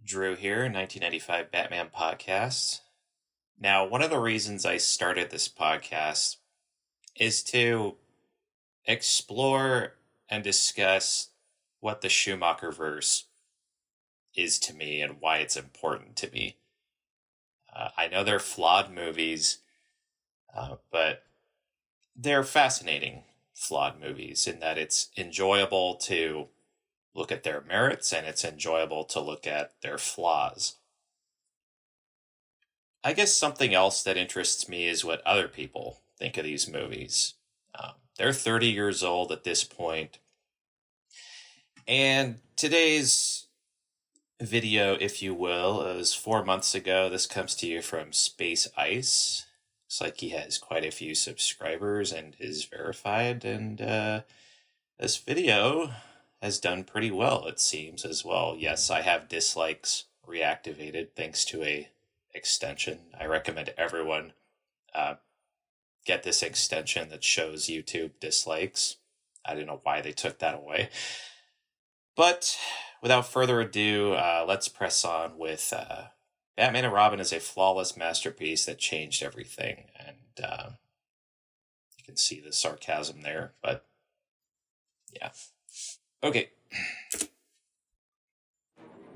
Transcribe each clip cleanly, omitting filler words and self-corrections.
Drew here, 1995 Batman Podcast. Now, one of the reasons I started this podcast is to explore and discuss what the Schumacherverse is to me and why it's important to me. I know they're flawed movies, but they're fascinating flawed movies in that it's enjoyable to look at their merits and it's enjoyable to look at their flaws. I guess something else that interests me is what other people think of these movies. They're 30 years old at this point. And today's video, if you will, is 4 months ago. This comes to you from Space Ice. Looks like he has quite a few subscribers and is verified. And this video has done pretty well, it seems, as well. Yes, I have dislikes reactivated thanks to a extension. I recommend everyone get this extension that shows YouTube dislikes. I don't know why they took that away. But without further ado, let's press on with Batman and Robin is a flawless masterpiece that changed everything. And you can see the sarcasm there, but yeah. Okay.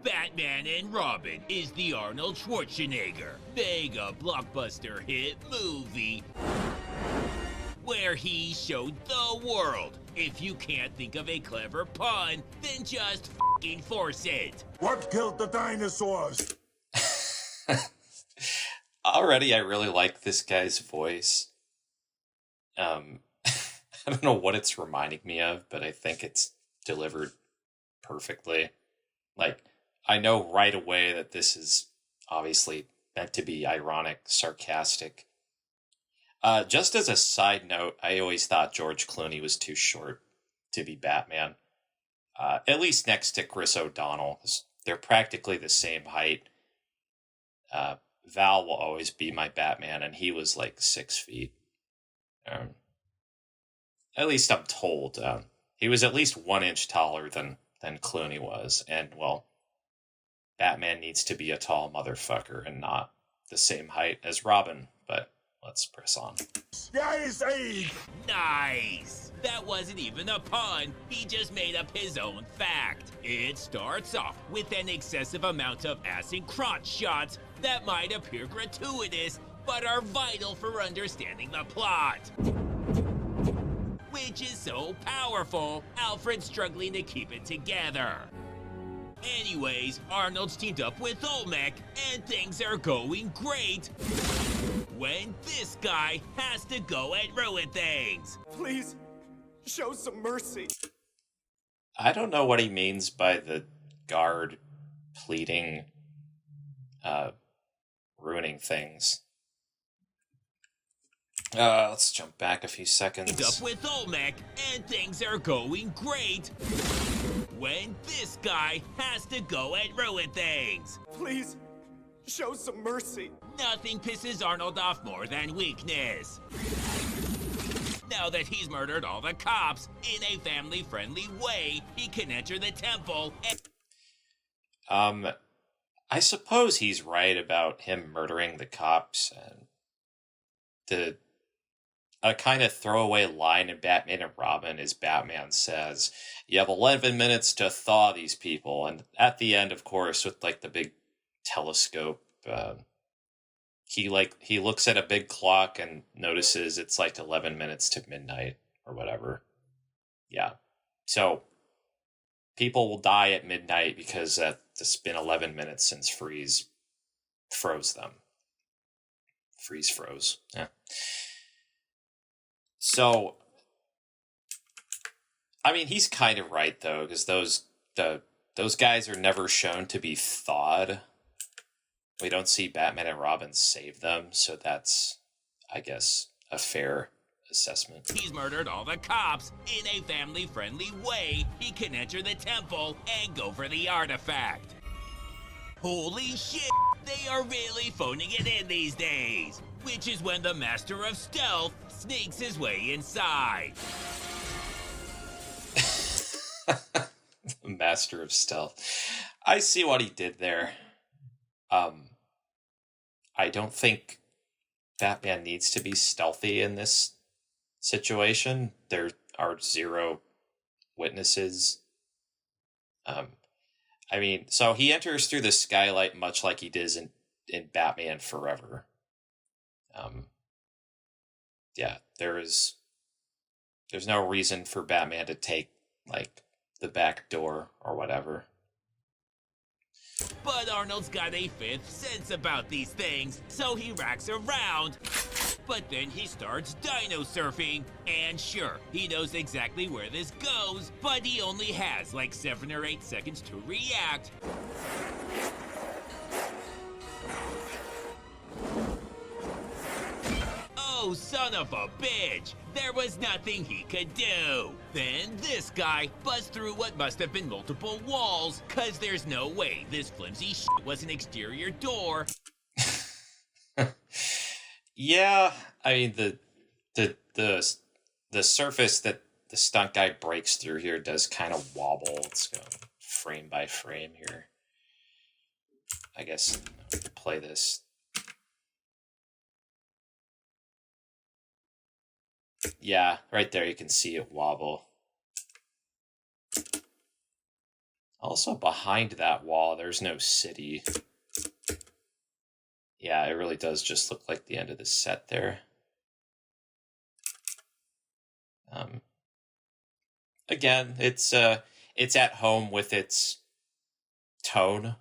Batman and Robin is the Arnold Schwarzenegger mega blockbuster hit movie where he showed the world. If you can't think of a clever pun, then just fucking force it. What killed the dinosaurs? Already, I really like this guy's voice. I don't know what it's reminding me of, but I think it's delivered perfectly. Like, I know right away that this is obviously meant to be ironic, sarcastic. Just as a side note, I always thought George Clooney was too short to be Batman. At least next to Chris O'Donnell. They're practically the same height. Val will always be my Batman, and he was like 6 feet. At least I'm told. He was at least 1 inch taller than Clooney was. And, well, Batman needs to be a tall motherfucker and not the same height as Robin. But let's press on. Nice! That wasn't even a pun. He just made up his own fact. It starts off with an excessive amount of ass and crotch shots that might appear gratuitous, but are vital for understanding the plot. Which is so powerful, Alfred's struggling to keep it together. Anyways, Arnold's teamed up with Olmec, and things are going great when this guy has to go and ruin things. Please, show some mercy. I don't know what he means by the guard pleading, ruining things. Let's jump back a few seconds. Teamed up with Olmec, and things are going great when this guy has to go and ruin things. Please, show some mercy. Nothing pisses Arnold off more than weakness. Now that he's murdered all the cops in a family-friendly way, he can enter the temple and... I suppose he's right about him murdering the cops, and a kind of throwaway line in Batman and Robin is Batman says, you have 11 minutes to thaw these people. And at the end, of course, with like the big telescope, he looks at a big clock and notices it's like 11 minutes to midnight or whatever. Yeah. So people will die at midnight because it's been 11 minutes since Freeze froze them. Freeze froze. Yeah. So, I mean, he's kind of right, though, because those guys are never shown to be thawed. We don't see Batman and Robin save them, so that's, I guess, a fair assessment. He's murdered all the cops in a family-friendly way. He can enter the temple and go for the artifact. Holy shit, they are really phoning it in these days. Which is when the Master of Stealth sneaks his way inside. Master of stealth. I see what he did there. I don't think Batman needs to be stealthy in this situation. There are zero witnesses. I mean, so he enters through the skylight much like he does in Batman Forever. Yeah, there's no reason for Batman to take, like, the back door or whatever. But Arnold's got a fifth sense about these things, so he racks around. But then he starts dino surfing, and sure, he knows exactly where this goes, but he only has like 7 or 8 seconds to react. Oh, son of a bitch! There was nothing he could do! Then this guy busts through what must have been multiple walls, cause there's no way this flimsy shit was an exterior door. Yeah, I mean the surface that the stunt guy breaks through here does kind of wobble. It's going frame by frame here. I guess play this. Yeah, right there you can see it wobble. Also behind that wall, there's no city. Yeah, it really does just look like the end of the set there. Again, it's at home with its tone,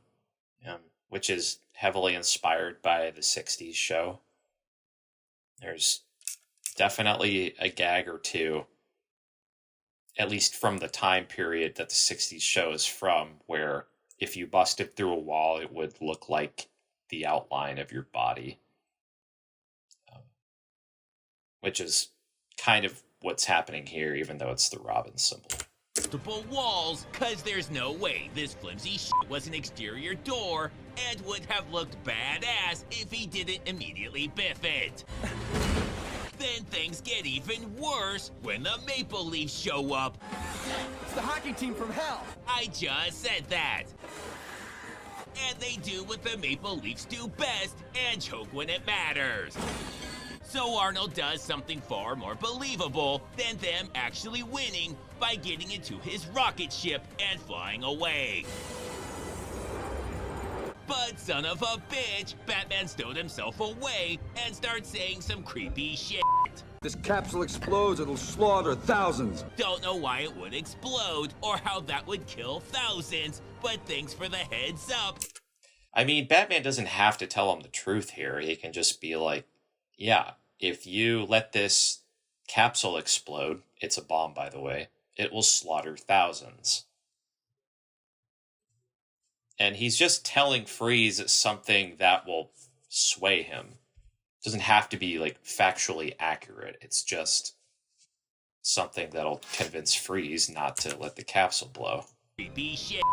which is heavily inspired by the 60s show. There's definitely a gag or two, at least from the time period that the 60s show is from, where if you busted through a wall, it would look like the outline of your body. Which is kind of what's happening here, even though it's the Robin symbol. Multiple walls, cause there's no way this flimsy shit was an exterior door and would have looked badass if he didn't immediately biff it. Then things get even worse when the Maple Leafs show up. It's the hockey team from hell. I just said that. And they do what the Maple Leafs do best and choke when it matters. So Arnold does something far more believable than them actually winning by getting into his rocket ship and flying away. But son of a bitch, Batman stowed himself away and starts saying some creepy shit. This capsule explodes, it'll slaughter thousands. Don't know why it would explode or how that would kill thousands, but thanks for the heads up. I mean, Batman doesn't have to tell him the truth here. He can just be like, yeah, if you let this capsule explode, it's a bomb, by the way, it will slaughter thousands. And he's just telling Freeze something that will sway him. It doesn't have to be, like, factually accurate. It's just something that'll convince Freeze not to let the capsule blow. Creepy shit.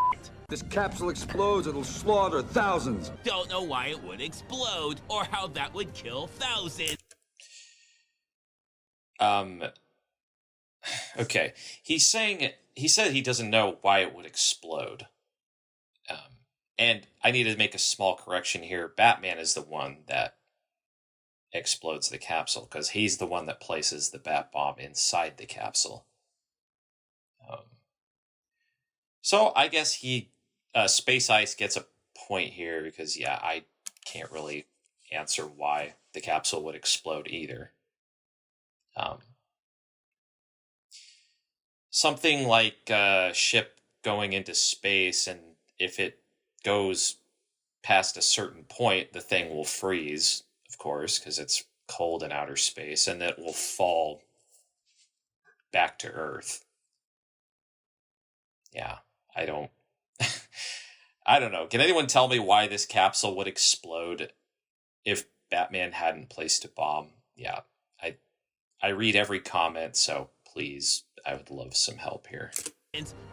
This capsule explodes, it'll slaughter thousands. Don't know why it would explode or how that would kill thousands. Okay. He said he doesn't know why it would explode. And I need to make a small correction here. Batman is the one that explodes the capsule, because he's the one that places the bat bomb inside the capsule. So I guess Space Ice gets a point here, because, yeah, I can't really answer why the capsule would explode either. Something like a ship going into space, and if it goes past a certain point, the thing will freeze, of course, because it's cold in outer space, and it will fall back to Earth. Yeah, I don't know. Can anyone tell me why this capsule would explode if Batman hadn't placed a bomb? Yeah, I read every comment, so please, I would love some help here.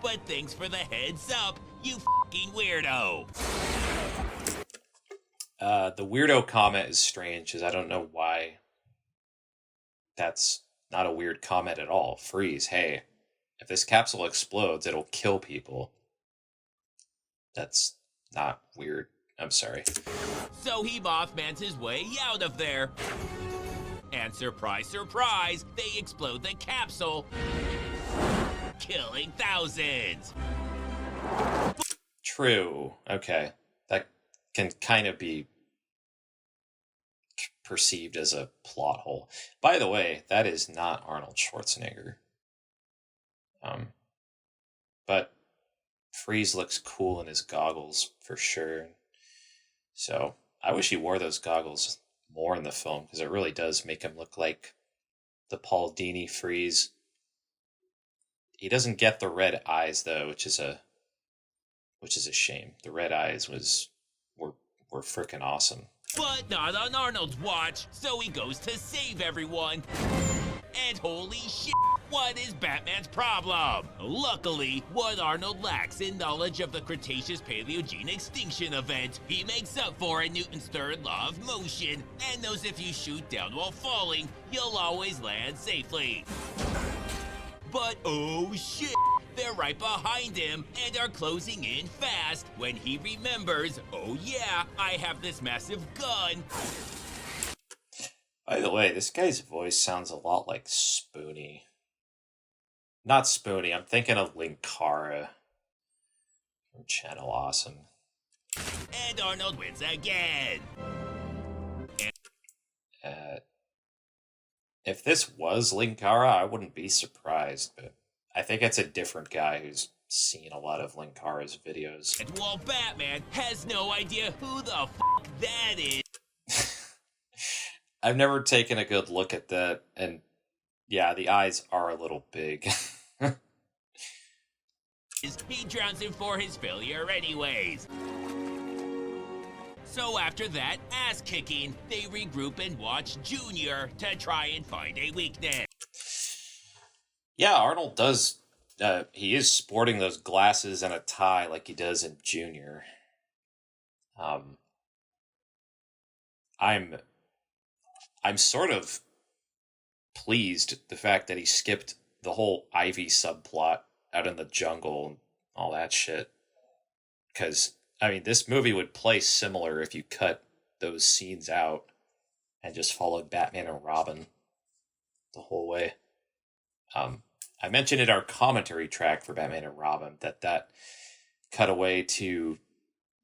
But thanks for the heads up, you fucking weirdo. The weirdo comment is strange, because I don't know why that's not a weird comment at all. Freeze, hey, if this capsule explodes, it'll kill people. That's not weird. I'm sorry. So he Mothmans his way out of there. And surprise, surprise, they explode the capsule, killing thousands. True. Okay. That can kind of be perceived as a plot hole. By the way, that is not Arnold Schwarzenegger. But Freeze looks cool in his goggles for sure. So I wish he wore those goggles more in the film, because it really does make him look like the Paul Dini Freeze. He doesn't get the red eyes though, which is a shame. The red eyes were freaking awesome. But not on Arnold's watch, so he goes to save everyone. And holy shit, what is Batman's problem? Luckily, what Arnold lacks in knowledge of the Cretaceous Paleogene extinction event, he makes up for in Newton's third law of motion, and knows if you shoot down while falling, you'll always land safely. But oh shit, they're right behind him and are closing in fast when he remembers, oh yeah, I have this massive gun. By the way, this guy's voice sounds a lot like Spoonie. Not Spoonie, I'm thinking of Linkara from Channel Awesome. And Arnold wins again. If this was Linkara, I wouldn't be surprised, but I think it's a different guy who's seen a lot of Linkara's videos. And while Batman has no idea who the fuck that is, I've never taken a good look at that, and yeah, the eyes are a little big. he drowns him for his failure anyways. So after that ass-kicking, they regroup and watch Junior to try and find a weakness. Yeah, Arnold does. He is sporting those glasses and a tie like he does in Junior. I'm sort of pleased the fact that he skipped the whole Ivy subplot out in the jungle and all that shit. Because, I mean, this movie would play similar if you cut those scenes out and just followed Batman and Robin the whole way. I mentioned in our commentary track for Batman and Robin that cutaway to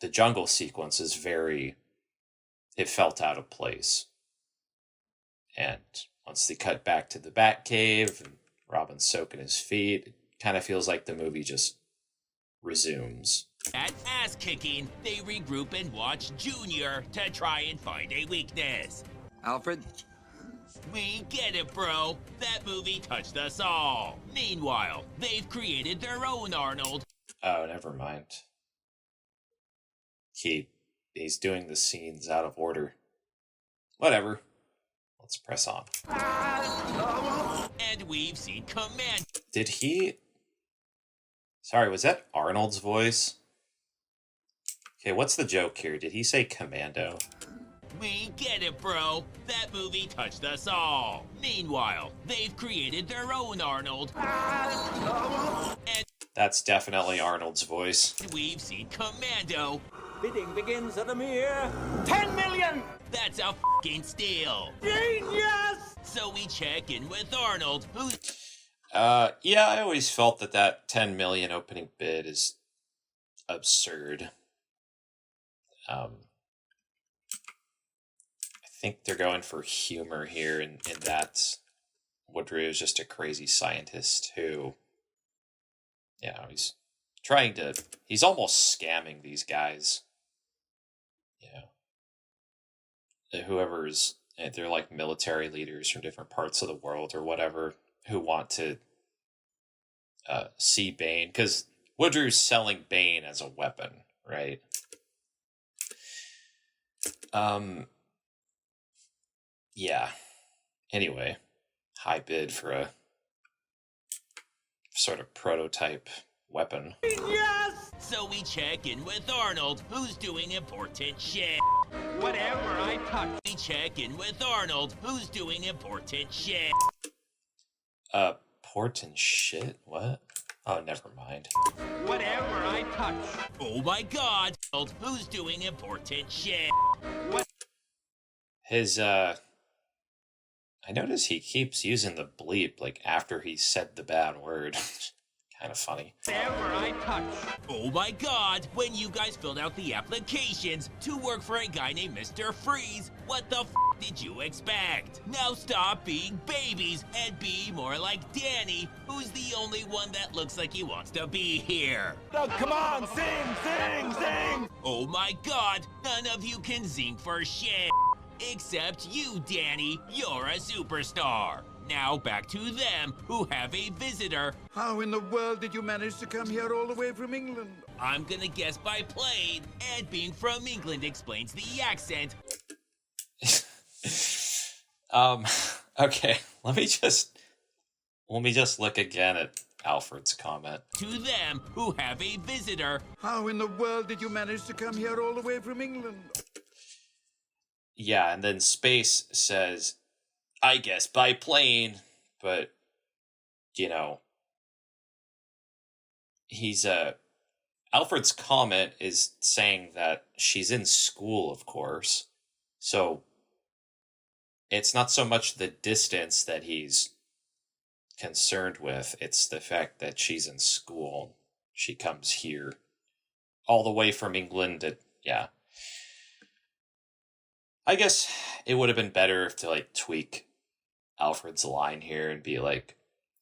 the jungle sequence is it felt out of place. And once they cut back to the Batcave and Robin's soaking his feet, it kind of feels like the movie just resumes. At ass-kicking, they regroup and watch Junior to try and find a weakness. Alfred? We get it, bro. That movie touched us all. Meanwhile, they've created their own Arnold. Oh, never mind. He's doing the scenes out of order. Whatever. Let's press on. And we've seen Command. Did he... Sorry, was that Arnold's voice? Okay, what's the joke here? Did he say Commando? We get it, bro. That movie touched us all. Meanwhile, they've created their own Arnold. And That's definitely Arnold's voice. we've seen Commando. Bidding begins at a mere 10 million! That's a fucking steal. Genius! So we check in with Arnold, who... Yeah, I always felt that 10 million opening bid is absurd. I think they're going for humor here, in that Woodrue is just a crazy scientist who, he's almost scamming these guys. Whoever's, they're like military leaders from different parts of the world or whatever, who want to see Bane, because Woodrue's selling Bane as a weapon, right? Yeah. Anyway, high bid for a sort of prototype weapon. Yes! So we check in with Arnold, who's doing important shit. Whatever I touch. We check in with Arnold, who's doing important shit. Important shit? What? Oh, never mind. Whatever I touch. Oh my god, who's doing important shit? His, I notice he keeps using the bleep, like, after he said the bad word. Kind of funny. Whatever I touch. Oh my god, when you guys filled out the applications to work for a guy named Mr. Freeze, what the f did you expect? Now stop being babies and be more like Danny, who's the only one that looks like he wants to be here. Now, come on, sing, sing, sing! Oh my god, none of you can sing for shit. Except you, Danny, you're a superstar. Now back to them, who have a visitor. How in the world did you manage to come here all the way from England? I'm gonna guess by plane, and being from England explains the accent. Okay, let me just look again at Alfred's comment. To them, who have a visitor. How in the world did you manage to come here all the way from England? Yeah, and then Space says, I guess by plane, but, you know, he's, Alfred's comment is saying that she's in school, of course, so it's not so much the distance that he's concerned with, it's the fact that she's in school. She comes here all the way from England to, yeah. I guess it would have been better if to, like, tweak Alfred's line here and be like,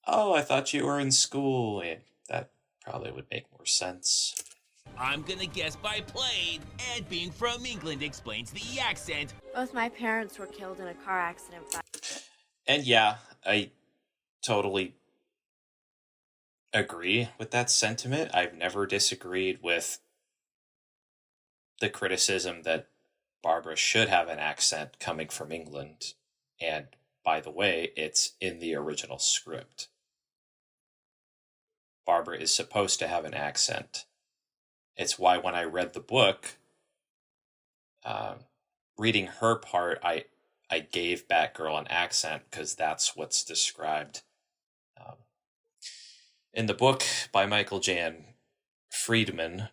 oh, I thought you were in school. And that probably would make more sense. I'm gonna guess by plane, and being from England explains the accent. Both my parents were killed in a car accident. And yeah, I totally agree with that sentiment. I've never disagreed with the criticism that Barbara should have an accent coming from England. And by the way, it's in the original script. Barbara is supposed to have an accent. It's why when I read the book, reading her part, I gave Batgirl an accent because that's what's described in the book by Michael Jan Friedman.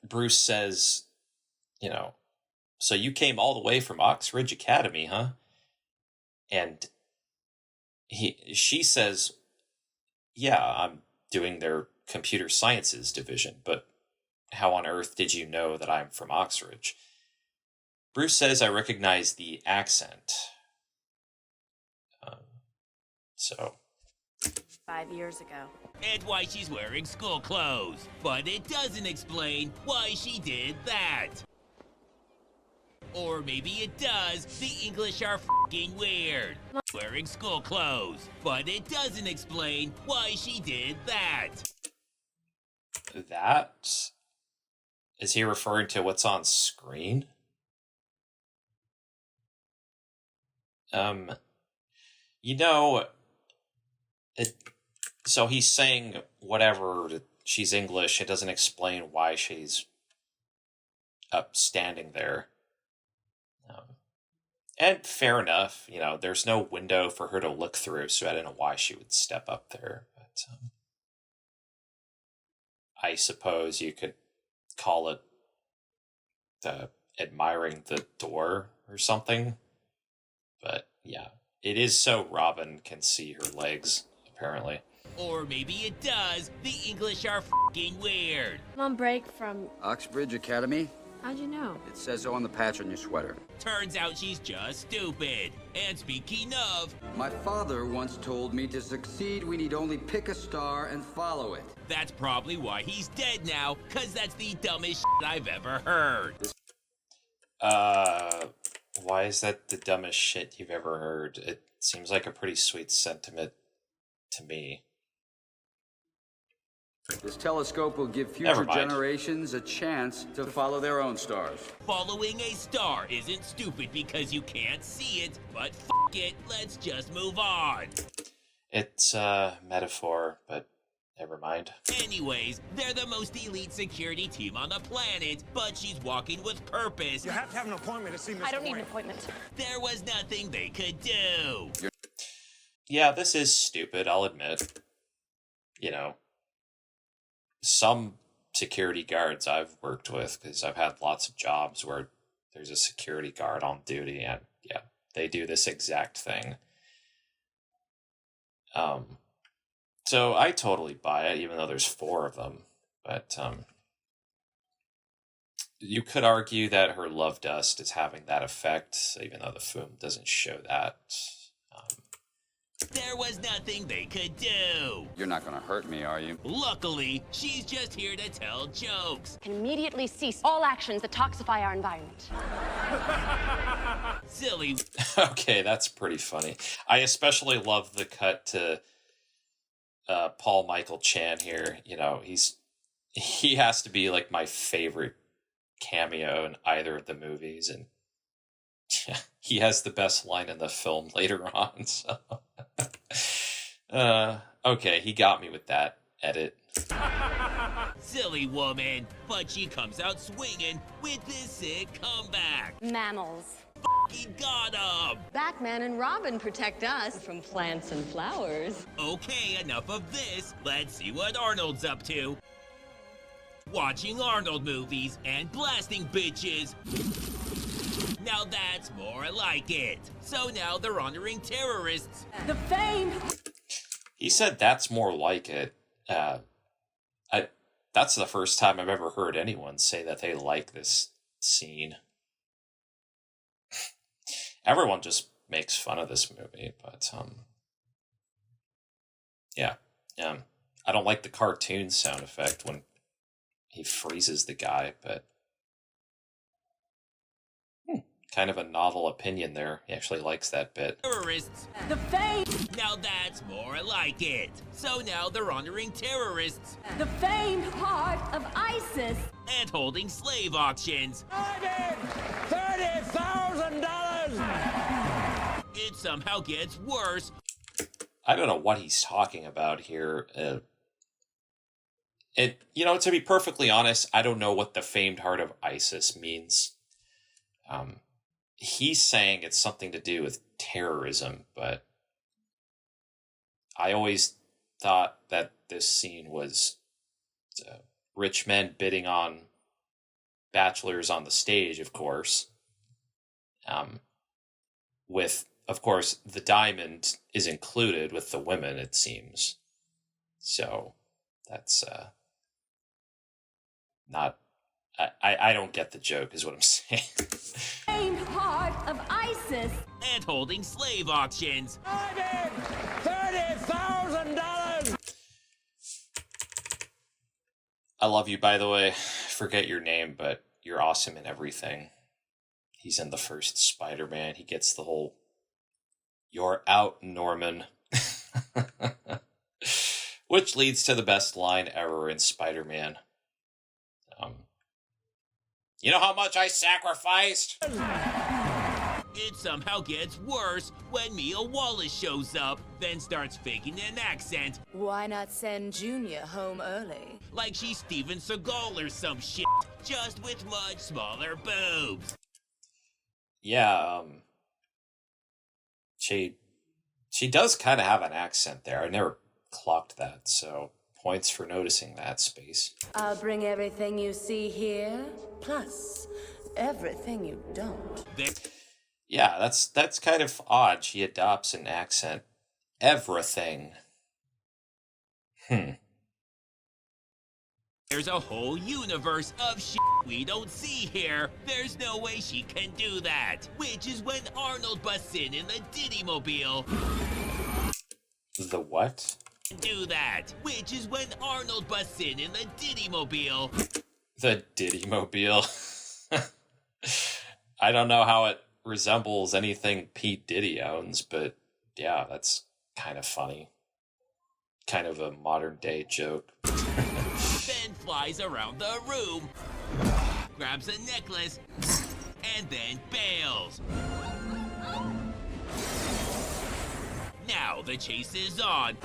Bruce says, you know, so you came all the way from Oxbridge Academy, huh? And she says, yeah, I'm doing their computer sciences division, but how on earth did you know that I'm from Oxbridge? Bruce says I recognize the accent. So 5 years ago. And why she's wearing school clothes. But it doesn't explain why she did that. Or maybe it does. The English are f***ing weird. Wearing school clothes. But it doesn't explain why she did that. That? Is he referring to what's on screen? You know, so he's saying whatever, she's English, it doesn't explain why she's up standing there. And fair enough, you know, there's no window for her to look through, so I don't know why she would step up there. But I suppose you could call it admiring the door or something. But yeah, it is so Robin can see her legs, apparently. Or maybe it does. The English are f***ing weird. I'm on break from... Oxbridge Academy? How'd you know? It says so on the patch on your sweater. Turns out she's just stupid. And speaking of, My father once told me to succeed, we need only pick a star and follow it. that's probably why he's dead now, cause that's the dumbest shit I've ever heard. Why is that the dumbest shit you've ever heard? It seems like a pretty sweet sentiment to me. This telescope will give Never future mind. generations a chance to follow their own stars. Following a star isn't stupid because you can't see it, but f it, let's just move on. It's a metaphor, but never mind. Anyways, they're the most elite security team on the planet, but she's walking with purpose. You have to have an appointment to see Mr. I don't need an Wayne. appointment. There was nothing they could do. Yeah, this is stupid, I'll admit. you know, some security guards I've worked with, because I've had lots of jobs where there's a security guard on duty, and yeah, they do this exact thing. So I totally buy it, even though there's 4 of them. But you could argue that her love dust is having that effect, even though the film doesn't show that. There was nothing they could do. You're not gonna hurt me, are you? Luckily, she's just here to tell jokes. Can immediately cease all actions that toxify our environment. Silly. Okay, that's pretty funny. I especially love the cut to Paul Michael Chan here. You know, he has to be like my favorite cameo in either of the movies, and yeah, he has the best line in the film later on. So, okay, he got me with that edit. Silly woman, but she comes out swinging with this sick comeback. Mammals. He got him. Batman and Robin protect us from plants and flowers. Okay, enough of this. Let's see what Arnold's up to. Watching Arnold movies and blasting bitches. Now that's more like it. So now they're honoring terrorists. The fame. He said that's more like it. That's the first time I've ever heard anyone say that they like this scene. Everyone just makes fun of this movie, but yeah. I don't like the cartoon sound effect when he freezes the guy, but kind of a novel opinion there. He actually likes that bit. Terrorists. The fame. Now that's more like it. So now they're honoring terrorists The famed heart of ISIS. and holding slave auctions. I bid $30,000. It somehow gets worse. I don't know what he's talking about here. To be perfectly honest, I don't know what the famed heart of ISIS means. He's saying it's something to do with terrorism, but I always thought that this scene was rich men bidding on bachelors on the stage, of course. With, of course, the diamond is included with the women, it seems. So that's not... I don't get the joke, is what I'm saying. Famed heart of ISIS. And holding slave auctions. I bid $30,000. I love you, by the way. Forget your name, but you're awesome in everything. He's in the first Spider-Man. He gets the whole, "You're out, Norman." Which leads to the best line ever in Spider-Man. You know how much I sacrificed? It somehow gets worse when Mia Wallace shows up, then starts faking an accent Why not send Junior home early? like she's Steven Seagal or some shit, just with much smaller boobs. Yeah, she does kind of have an accent there. I never clocked that, so points for noticing that, Space. I'll bring everything you see here, plus everything you don't. Yeah, that's kind of odd. She adopts an accent. Everything. There's a whole universe of shit we don't see here. There's no way she can do that. Which is when Arnold busts in the Diddy-mobile. The what? Do that. Which is when Arnold busts in the Diddy-mobile. The Diddy-mobile. I don't know how it resembles anything Pete Diddy owns, but yeah, that's kind of funny. Kind of a modern-day joke. Then flies around the room, grabs a necklace, and then bails. Now the chase is on.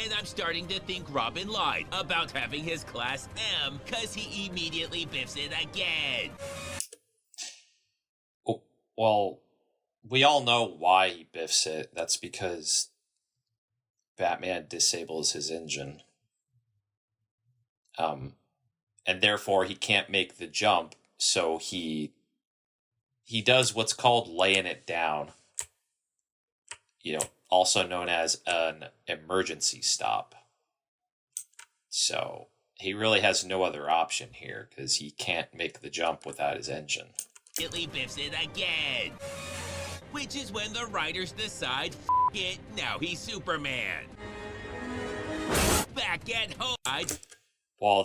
And I'm starting to think Robin lied about having his Class M, cause he immediately biffs it again. Oh, well, we all know why he biffs it. That's because Batman disables his engine. And therefore he can't make the jump, so he does what's called laying it down. Also known as an emergency stop. So he really has no other option here because he can't make the jump without his engine. Billy biffs it again. Which is when the writers decide, it, now he's Superman. Back at home. Well,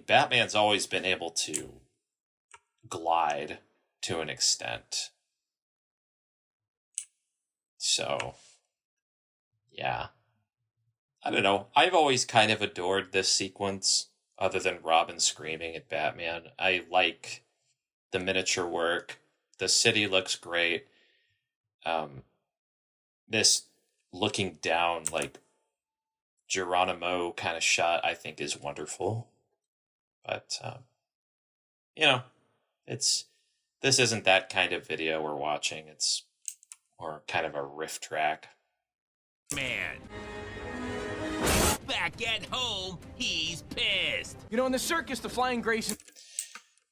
Batman's always been able to glide to an extent. So, yeah. I don't know. I've always kind of adored this sequence, other than Robin screaming at Batman. I like the miniature work. The city looks great. This looking down, like, Geronimo kind of shot, I think, is wonderful. But, this isn't that kind of video we're watching. It's more kind of a riff track. Man. Back at home, he's pissed. In the circus, the Flying Grayson...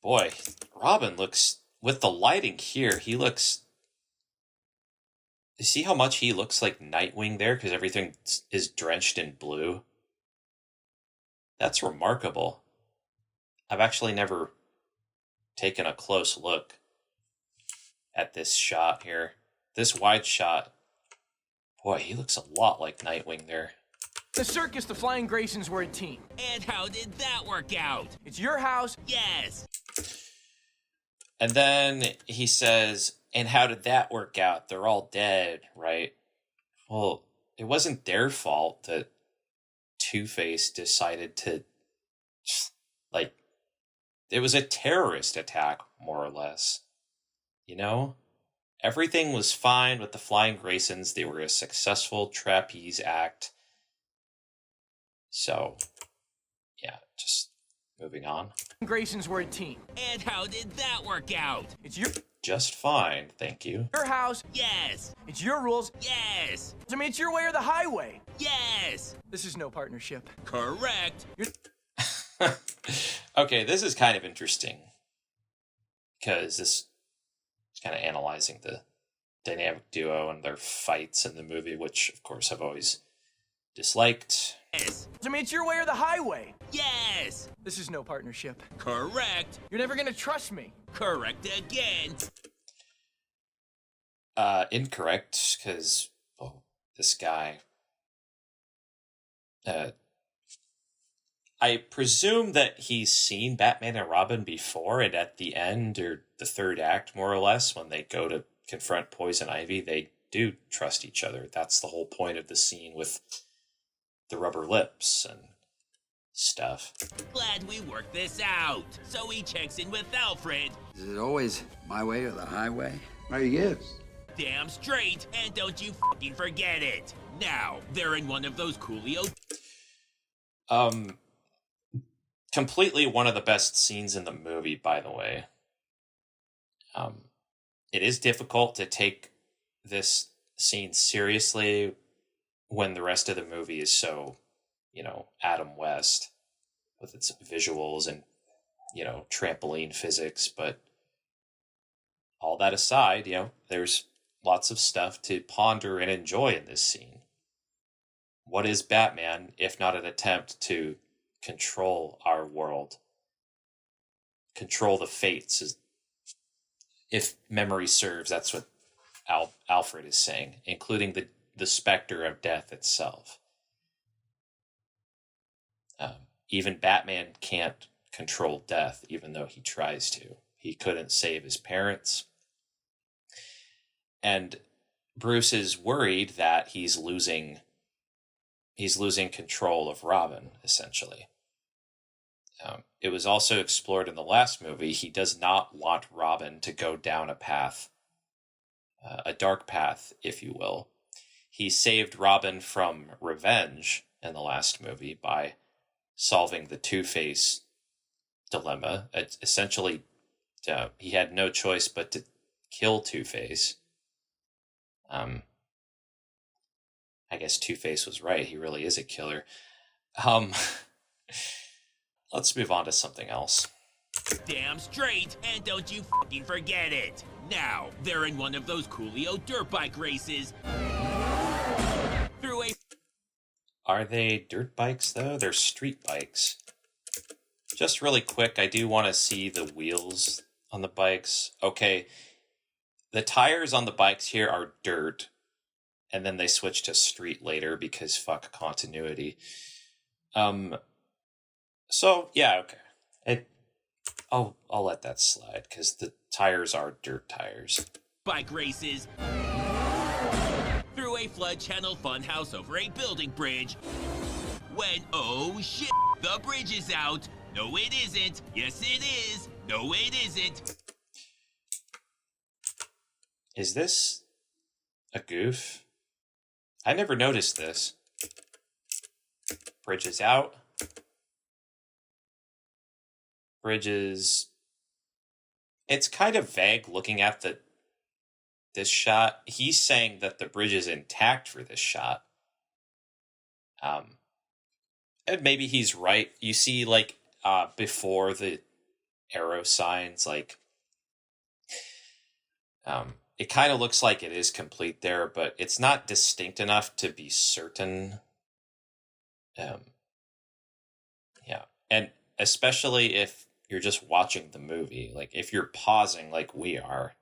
Boy, Robin looks, with the lighting here, he looks... You see how much he looks like Nightwing there? Because everything is drenched in blue. That's remarkable. I've actually never taken a close look at this shot here. This wide shot. Boy, he looks a lot like Nightwing there. The circus, the Flying Graysons were a team. And how did that work out? It's your house. Yes. And then he says, and how did that work out? They're all dead, right? Well, it wasn't their fault that Two-Face decided to, it was a terrorist attack, more or less. Everything was fine with the Flying Graysons. They were a successful trapeze act. So, yeah, just moving on. Graysons were a team. And how did that work out? It's your... Just fine, thank you. Your house. Yes. It's your rules. Yes. It's your way or the highway. Yes. This is no partnership. Correct. Okay, this is kind of interesting. Because this is kind of analyzing the dynamic duo and their fights in the movie, which, of course, I've always disliked. Yes. It's your way or the highway. Yes. This is no partnership. Correct. You're never gonna trust me. Correct again. Incorrect, because this guy. I presume that he's seen Batman and Robin before, and at the end, or the third act, more or less, when they go to confront Poison Ivy, they do trust each other. That's the whole point of the scene with the rubber lips and stuff. Glad we worked this out. So he checks in with Alfred. Is it always my way or the highway? Yes. Damn straight, and don't you fucking forget it. Now, they're in one of those Coolio... Completely one of the best scenes in the movie, by the way. It is difficult to take this scene seriously when the rest of the movie is so, Adam West with its visuals and, trampoline physics. But all that aside, there's lots of stuff to ponder and enjoy in this scene. What is Batman, if not an attempt to control our world? Control the fates, if memory serves, that's what Alfred is saying, including the specter of death itself. Even Batman can't control death, even though he tries to. He couldn't save his parents. And Bruce is worried that he's losing control of Robin, essentially. It was also explored in the last movie. He does not want Robin to go down a path, a dark path, if you will. He saved Robin from revenge in the last movie by solving the Two-Face dilemma. Essentially, he had no choice but to kill Two-Face. And I guess Two-Face was right. He really is a killer. Let's move on to something else. Damn straight, and don't you fucking forget it. Now, they're in one of those Coolio dirt bike races. Through a... Are they dirt bikes, though? They're street bikes. Just really quick, I do want to see the wheels on the bikes. Okay, the tires on the bikes here are dirt, and then they switch to street later because fuck continuity. So, yeah, okay. I'll let that slide, because the tires are dirt tires. Bike races. Through a flood channel funhouse over a building bridge. When, oh shit, the bridge is out. No, it isn't. Yes, it is. No, it isn't. Is this a goof? I never noticed this. Bridge is out. Bridges. It's kind of vague looking at this shot. He's saying that the bridge is intact for this shot. And maybe he's right. You see, like, before the arrow signs, like, it kind of looks like it is complete there, but it's not distinct enough to be certain. Yeah. And especially if you're just watching the movie, like if you're pausing like we are,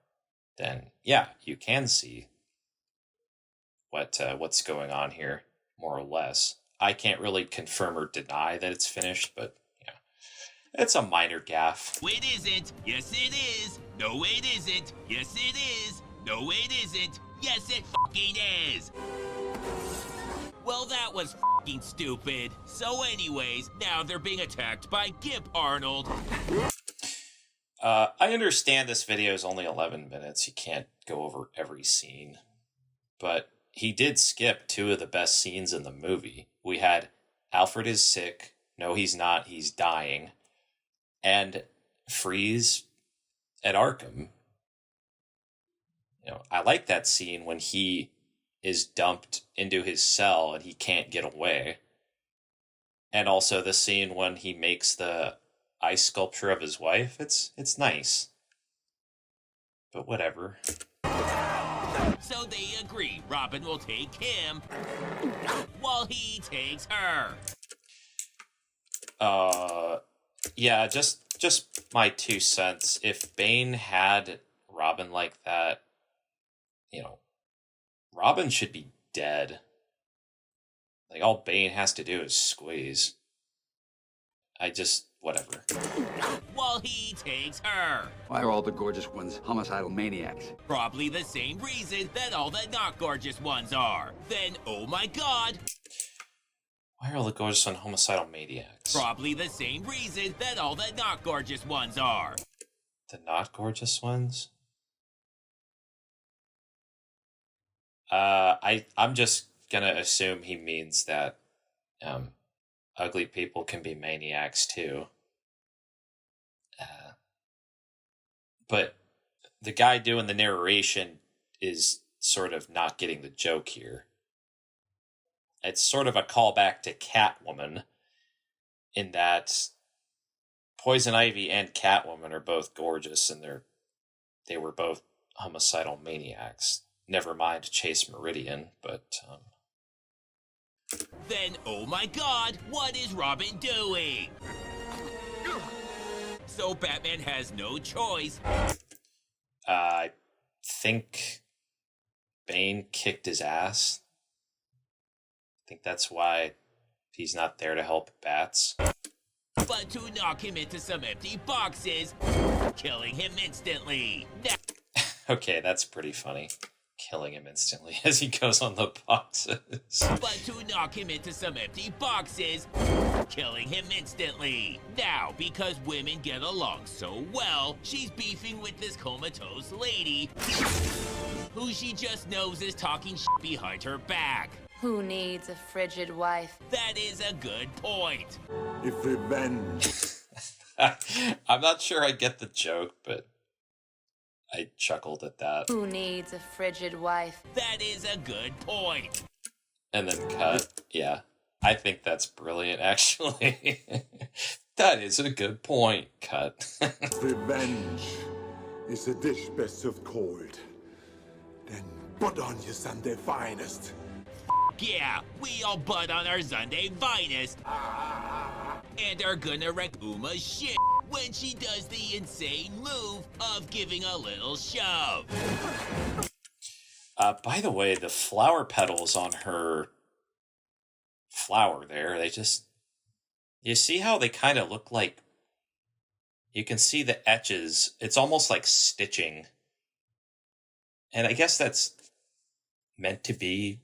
then yeah, you can see what's going on here, more or less. I can't really confirm or deny that it's finished, but yeah, it's a minor gaffe. It isn't. Yes, it is. No, it isn't. Yes, it is. No, it isn't. Yes, it fucking is. Well, that was fucking stupid. So anyways, now they're being attacked by Gimp Arnold. I understand this video is only 11 minutes. You can't go over every scene. But he did skip two of the best scenes in the movie. We had Alfred is sick. No, he's not. He's dying. And Freeze at Arkham. You know, I like that scene when he is dumped into his cell and he can't get away. And also the scene when he makes the ice sculpture of his wife. It's nice. But whatever. So they agree Robin will take him while he takes her. Yeah, just my 2 cents. If Bane had Robin like that, you know, Robin should be dead. Like, all Bane has to do is squeeze. Whatever. While he takes her. Why are all the gorgeous ones homicidal maniacs? Probably the same reason that all the not gorgeous ones are. Then, oh my god. Why are all the gorgeous ones homicidal maniacs? Probably the same reason that all the not gorgeous ones are. The not gorgeous ones? I'm just gonna assume he means that ugly people can be maniacs too. But the guy doing the narration is sort of not getting the joke here. It's sort of a callback to Catwoman in that Poison Ivy and Catwoman are both gorgeous and they were both homicidal maniacs. Never mind Chase Meridian, but Then, oh my god, what is Robin doing? So Batman has no choice. I think Bane kicked his ass. I think that's why he's not there to help Bats. But to knock him into some empty boxes, killing him instantly. Okay, that's pretty funny. Killing him instantly as he goes on the boxes. But to knock him into some empty boxes, killing him instantly. Now, because women get along so well, she's beefing with this comatose lady, who she just knows is talking shit behind her back. Who needs a frigid wife? That is a good point. If revenge. I'm not sure I get the joke, but I chuckled at that. Who needs a frigid wife? That is a good point. And then cut. Yeah. I think that's brilliant, actually. That is a good point. Cut. Revenge is a dish best served cold. Then put on your Sunday finest. Yeah, we all butt on our Sunday finest. And are gonna wreck Uma's shit when she does the insane move of giving a little shove. By the way, the flower petals on her flower there, they just... You see how they kind of look like... You can see the etches. It's almost like stitching. And I guess that's meant to be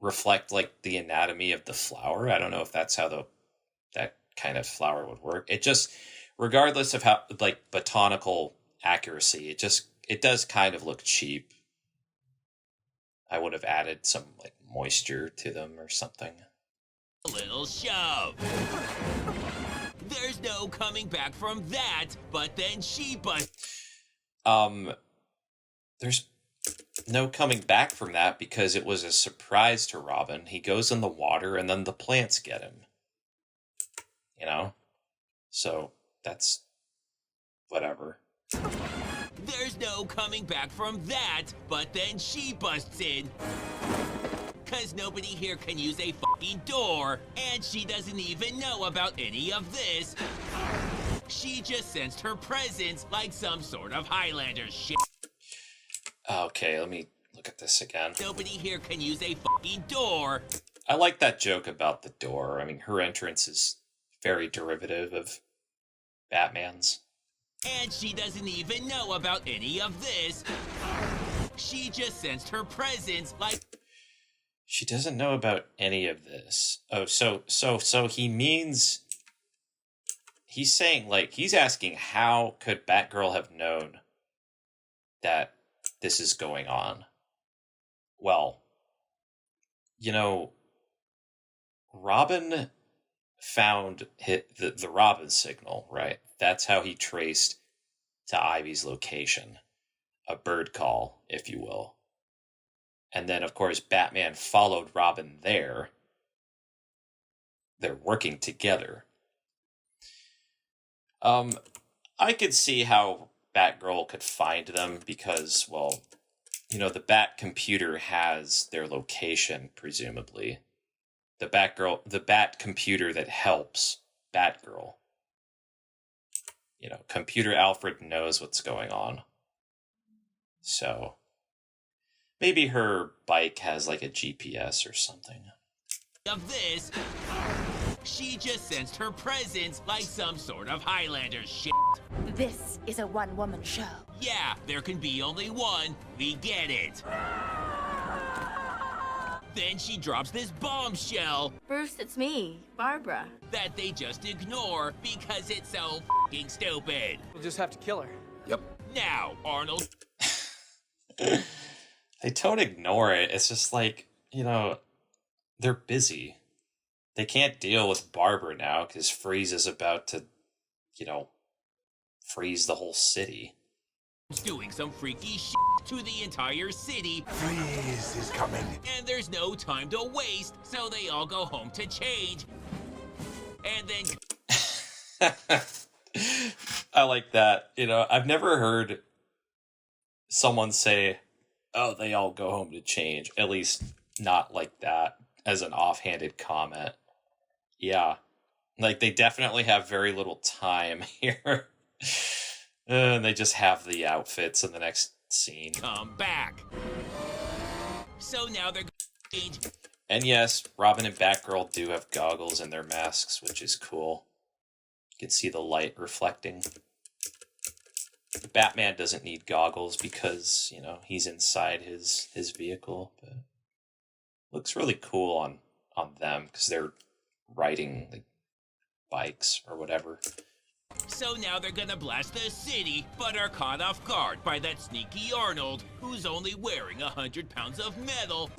reflect like the anatomy of the flower. I don't know if that's how that kind of flower would work. It just, regardless of how, like, botanical accuracy, it does kind of look cheap. I would have added some, like, moisture to them or something. A little shove. There's no coming back from that, but then she There's no coming back from that because it was a surprise to Robin. He goes in the water and then the plants get him. You know? So that's whatever. There's no coming back from that, but then she busts in. Cause nobody here can use a fucking door, and she doesn't even know about any of this. She just sensed her presence like some sort of Highlander shit. Okay, let me look at this again. Nobody here can use a fucking door. I like that joke about the door. I mean, her entrance is very derivative of Batman's. And she doesn't even know about any of this. She just sensed her presence like... She doesn't know about any of this. Oh, so he means... He's saying, like, he's asking how could Batgirl have known that this is going on? Well, you know, Robin found the Robin signal, right? That's how he traced to Ivy's location. A bird call, if you will. And then, of course, Batman followed Robin there. They're working together. I could see how Batgirl could find them because, well, you know, the Bat computer has their location, presumably. The Bat computer that helps Batgirl. You know, Computer Alfred knows what's going on. So, maybe her bike has like a GPS or something. Of this, she just sensed her presence like some sort of Highlander shit. This is a one-woman show. Yeah, there can be only one. We get it. Then she drops this bombshell. Bruce, it's me, Barbara. That they just ignore because it's so fucking stupid. We'll just have to kill her. Yep. Now, Arnold. They don't ignore it. It's just like, you know, they're busy. They can't deal with Barbara now because Freeze is about to, you know, freeze the whole city. Doing some freaky shit to the entire city. Freeze is coming. And there's no time to waste, so they all go home to change. And then... I like that. You know, I've never heard someone say, oh, they all go home to change. At least not like that as an offhanded comment. Yeah. Like, they definitely have very little time here. And they just have the outfits in the next scene. Come back. So now they're going to change. And yes, Robin and Batgirl do have goggles in their masks, which is cool. You can see the light reflecting. Batman doesn't need goggles because, you know, he's inside his vehicle. But looks really cool on them because they're riding like bikes or whatever. So now they're gonna blast the city, but are caught off guard by that sneaky Arnold, who's only wearing 100 pounds of metal.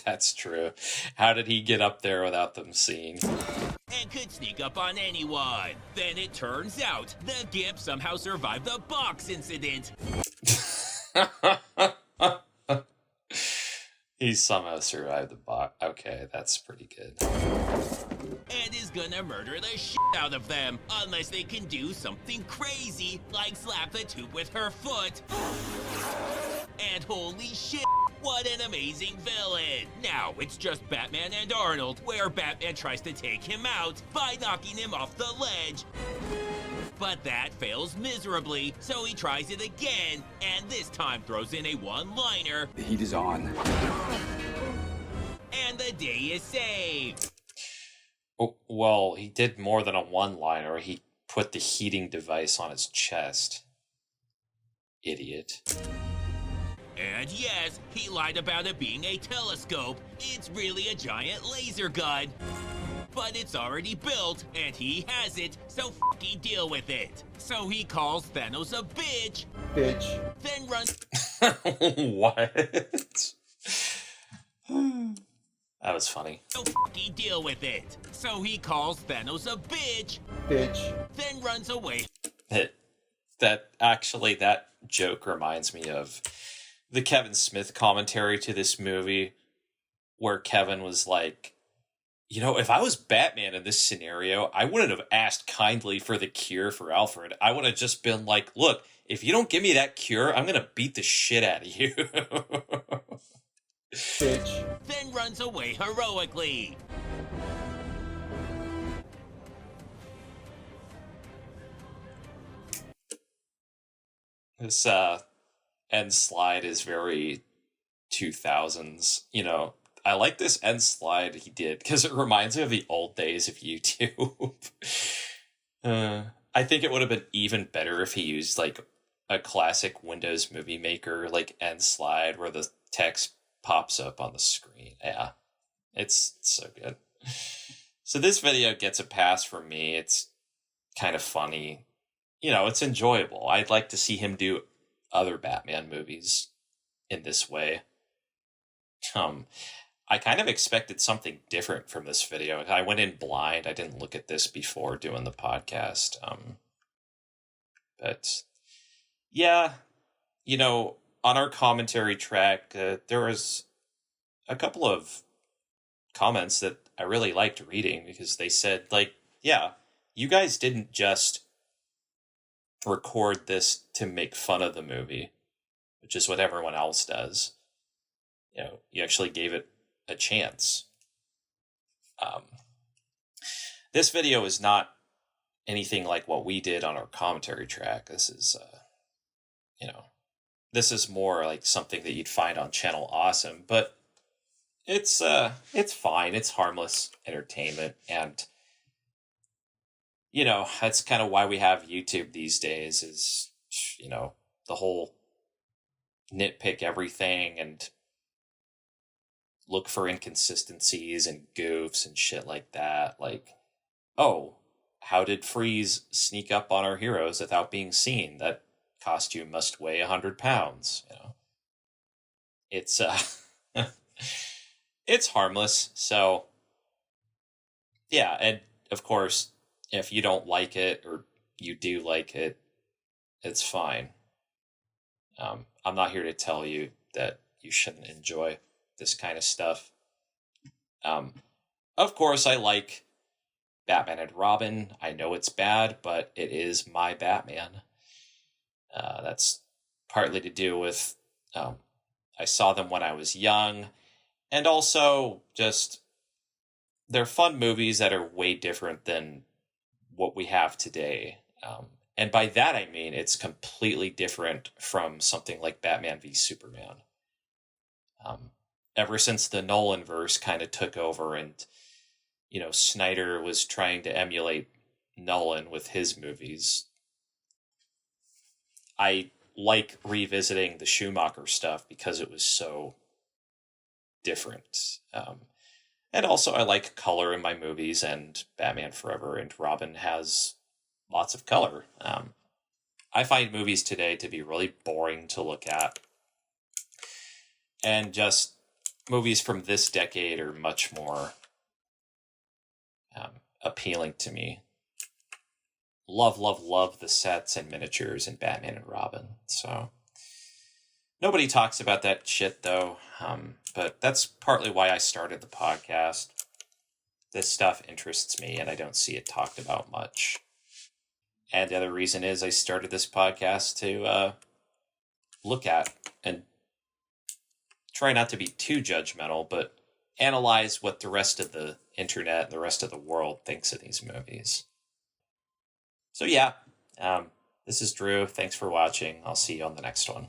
That's true. How did he get up there without them seeing? And could sneak up on anyone. Then it turns out the Gimp somehow survived the box incident. He somehow survived the box. Okay, that's pretty good. And is gonna murder the shit out of them unless they can do something crazy like slap the tube with her foot. And holy shit, what an amazing villain! Now it's just Batman and Arnold, where Batman tries to take him out by knocking him off the ledge. But that fails miserably, so he tries it again, and this time throws in a one-liner. The heat is on. And the day is saved. Oh, well, he did more than a one-liner. He put the heating device on his chest. Idiot. And yes, he lied about it being a telescope. It's really a giant laser gun. But it's already built, and he has it, so f***ing deal with it. So he calls Thanos a bitch. Then runs... What? That was funny. So f***ing deal with it. So he calls Thanos a bitch. Then runs away. That joke reminds me of the Kevin Smith commentary to this movie, where Kevin was like, you know, if I was Batman in this scenario, I wouldn't have asked kindly for the cure for Alfred. I would have just been like, look, if you don't give me that cure, I'm going to beat the shit out of you. Then runs away heroically. This end slide is very 2000s. You know, I like this end slide he did because it reminds me of the old days of YouTube. I think it would have been even better if he used like a classic Windows Movie Maker like end slide where the text pops up on the screen. Yeah, it's so good. So this video gets a pass from me. It's kind of funny. You know, it's enjoyable. I'd like to see him do other Batman movies in this way. I kind of expected something different from this video. I went in blind. I didn't look at this before doing the podcast. But yeah, you know, on our commentary track, there was a couple of comments that I really liked reading because they said, like, yeah, you guys didn't just record this to make fun of the movie, which is what everyone else does. You know, you actually gave it a chance. This video is not anything like what we did on our commentary track. This is, you know, this is more like something that you'd find on Channel Awesome, but it's fine. It's harmless entertainment, and you know, that's kind of why we have YouTube these days is, you know, the whole nitpick everything and look for inconsistencies and goofs and shit like that. Like, oh, how did Freeze sneak up on our heroes without being seen? That costume must weigh 100 pounds. You know, it's it's harmless. So yeah, and of course, if you don't like it or you do like it, it's fine. I'm not here to tell you that you shouldn't enjoy this kind of stuff. Of course, I like Batman and Robin. I know it's bad, but it is my Batman. That's partly to do with I saw them when I was young, and also just they're fun movies that are way different than what we have today. And by that I mean it's completely different from something like Batman v Superman. Ever since the Nolanverse kind of took over and, you know, Snyder was trying to emulate Nolan with his movies, I like revisiting the Schumacher stuff because it was so different. And also I like color in my movies, and Batman Forever and Robin has lots of color. I find movies today to be really boring to look at. And just movies from this decade are much more appealing to me. Love the sets and miniatures in Batman and Robin. So Nobody talks about that shit, though, but that's partly why I started the podcast. This stuff interests me, and I don't see it talked about much. And the other reason is I started this podcast to look at and try not to be too judgmental, but analyze what the rest of the internet and the rest of the world thinks of these movies. So yeah, this is Drew. Thanks for watching. I'll see you on the next one.